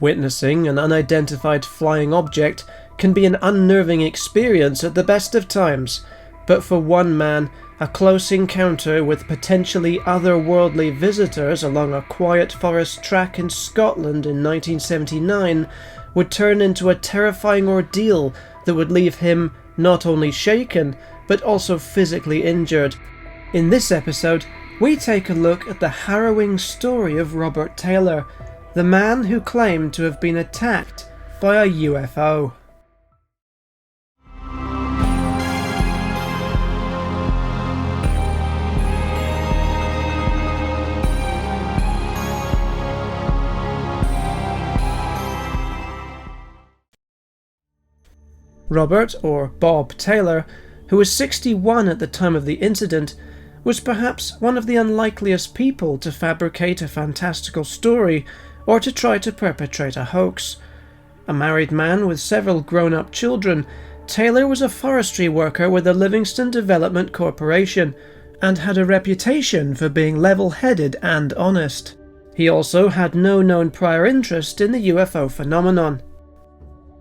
Witnessing an unidentified flying object can be an unnerving experience at the best of times, but for one man, a close encounter with potentially otherworldly visitors along a quiet forest track in Scotland in 1979 would turn into a terrifying ordeal that would leave him not only shaken, but also physically injured. In this episode, we take a look at the harrowing story of Robert Taylor, the man who claimed to have been attacked by a UFO. Robert, or Bob Taylor, who was 61 at the time of the incident, was perhaps one of the unlikeliest people to fabricate a fantastical story or to try to perpetrate a hoax. A married man with several grown-up children, Taylor was a forestry worker with the Livingston Development Corporation and had a reputation for being level-headed and honest. He also had no known prior interest in the UFO phenomenon.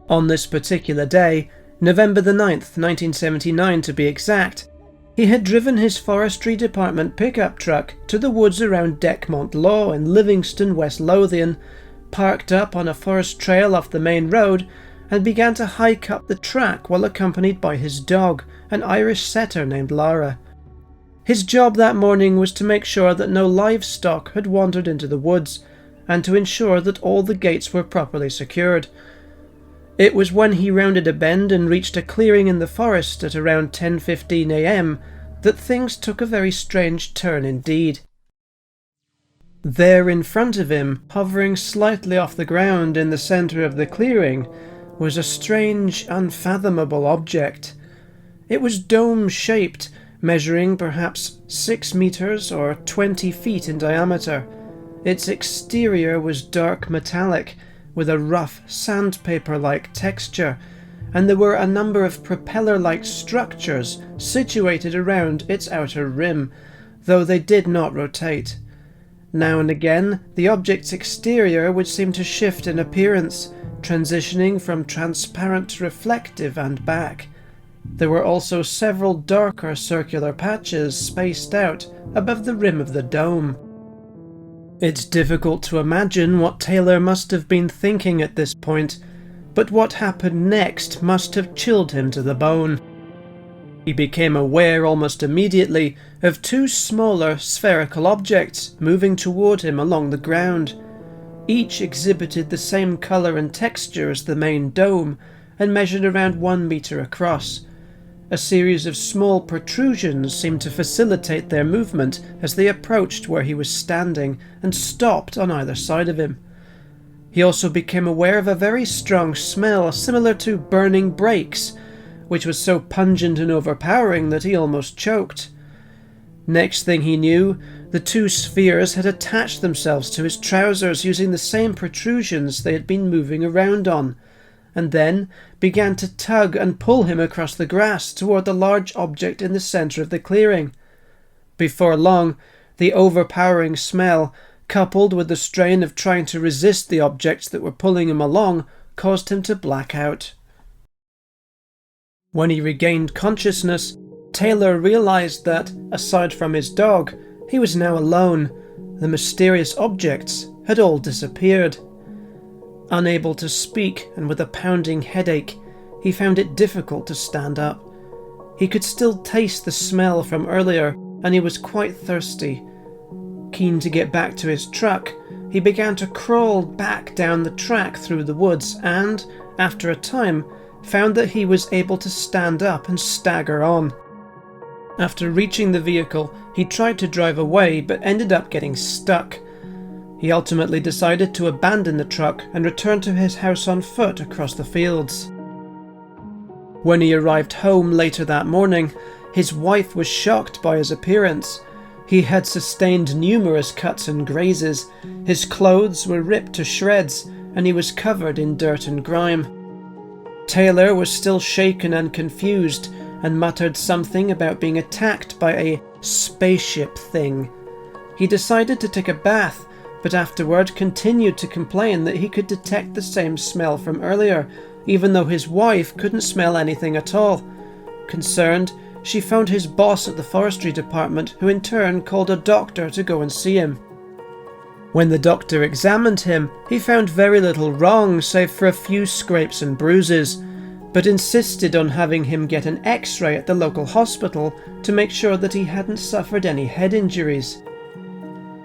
On this particular day, November the 9th, 1979 to be exact, he had driven his forestry department pickup truck to the woods around Dechmont Woods in Livingston, West Lothian, parked up on a forest trail off the main road, and began to hike up the track while accompanied by his dog, an Irish setter named Lara. His job that morning was to make sure that no livestock had wandered into the woods, and to ensure that all the gates were properly secured. It was when he rounded a bend and reached a clearing in the forest at around 10:15 a.m. that things took a very strange turn indeed. There in front of him, hovering slightly off the ground in the centre of the clearing, was a strange, unfathomable object. It was dome-shaped, measuring perhaps 6 meters or 20 feet in diameter. Its exterior was dark metallic, with a rough sandpaper-like texture, and there were a number of propeller-like structures situated around its outer rim, though they did not rotate. Now and again, the object's exterior would seem to shift in appearance, transitioning from transparent to reflective and back. There were also several darker circular patches spaced out above the rim of the dome. It's difficult to imagine what Taylor must have been thinking at this point, but what happened next must have chilled him to the bone. He became aware almost immediately of two smaller spherical objects moving toward him along the ground. Each exhibited the same colour and texture as the main dome and measured around 1 meter across. A series of small protrusions seemed to facilitate their movement as they approached where he was standing and stopped on either side of him. He also became aware of a very strong smell similar to burning brakes, which was so pungent and overpowering that he almost choked. Next thing he knew, the two spheres had attached themselves to his trousers using the same protrusions they had been moving around on, and then began to tug and pull him across the grass toward the large object in the centre of the clearing. Before long, the overpowering smell, coupled with the strain of trying to resist the objects that were pulling him along, caused him to black out. When he regained consciousness, Taylor realised that, aside from his dog, he was now alone. The mysterious objects had all disappeared. Unable to speak and with a pounding headache, he found it difficult to stand up. He could still taste the smell from earlier, and he was quite thirsty. Keen to get back to his truck, he began to crawl back down the track through the woods and, after a time, found that he was able to stand up and stagger on. After reaching the vehicle, he tried to drive away but ended up getting stuck. He ultimately decided to abandon the truck and return to his house on foot across the fields. When he arrived home later that morning, his wife was shocked by his appearance. He had sustained numerous cuts and grazes, his clothes were ripped to shreds, and he was covered in dirt and grime. Taylor was still shaken and confused, and muttered something about being attacked by a spaceship thing. He decided to take a bath, but afterward continued to complain that he could detect the same smell from earlier, even though his wife couldn't smell anything at all. Concerned, she phoned his boss at the forestry department, who in turn called a doctor to go and see him. When the doctor examined him, he found very little wrong save for a few scrapes and bruises, but insisted on having him get an X-ray at the local hospital to make sure that he hadn't suffered any head injuries.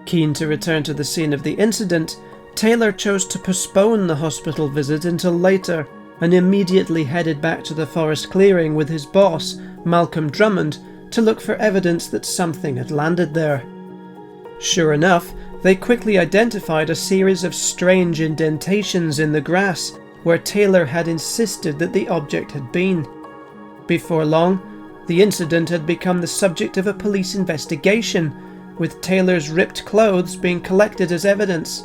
Keen to return to the scene of the incident, Taylor chose to postpone the hospital visit until later and immediately headed back to the forest clearing with his boss, Malcolm Drummond, to look for evidence that something had landed there. Sure enough, they quickly identified a series of strange indentations in the grass where Taylor had insisted that the object had been. Before long, the incident had become the subject of a police investigation, with Taylor's ripped clothes being collected as evidence.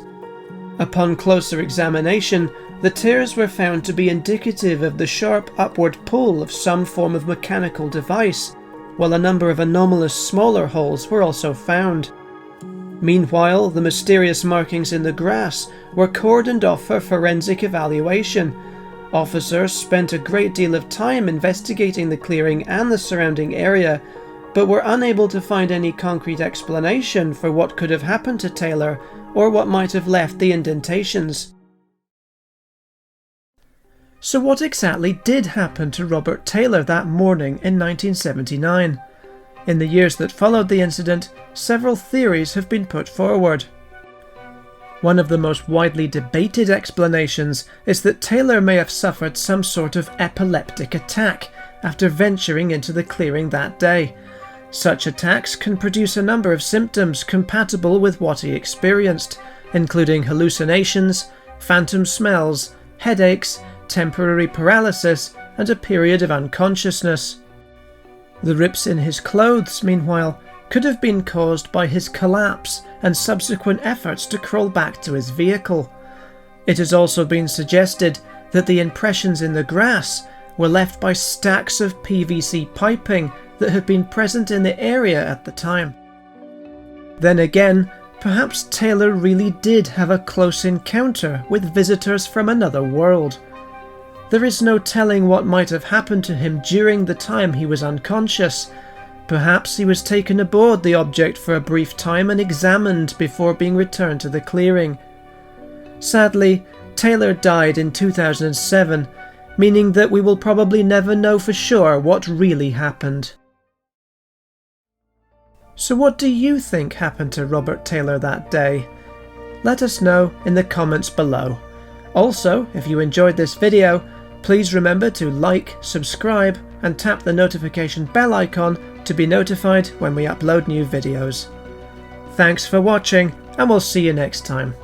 Upon closer examination, the tears were found to be indicative of the sharp upward pull of some form of mechanical device, while a number of anomalous smaller holes were also found. Meanwhile, the mysterious markings in the grass were cordoned off for forensic evaluation. Officers spent a great deal of time investigating the clearing and the surrounding area, but were unable to find any concrete explanation for what could have happened to Taylor or what might have left the indentations. So what exactly did happen to Robert Taylor that morning in 1979? In the years that followed the incident, several theories have been put forward. One of the most widely debated explanations is that Taylor may have suffered some sort of epileptic attack after venturing into the clearing that day. Such attacks can produce a number of symptoms compatible with what he experienced, including hallucinations, phantom smells, headaches, temporary paralysis, and a period of unconsciousness. The rips in his clothes, meanwhile, could have been caused by his collapse and subsequent efforts to crawl back to his vehicle. It has also been suggested that the impressions in the grass were left by stacks of PVC piping that had been present in the area at the time. Then again, perhaps Taylor really did have a close encounter with visitors from another world. There is no telling what might have happened to him during the time he was unconscious. Perhaps he was taken aboard the object for a brief time and examined before being returned to the clearing. Sadly, Taylor died in 2007, meaning that we will probably never know for sure what really happened. So what do you think happened to Robert Taylor that day? Let us know in the comments below. Also, if you enjoyed this video, please remember to like, subscribe, and tap the notification bell icon to be notified when we upload new videos. Thanks for watching, and we'll see you next time.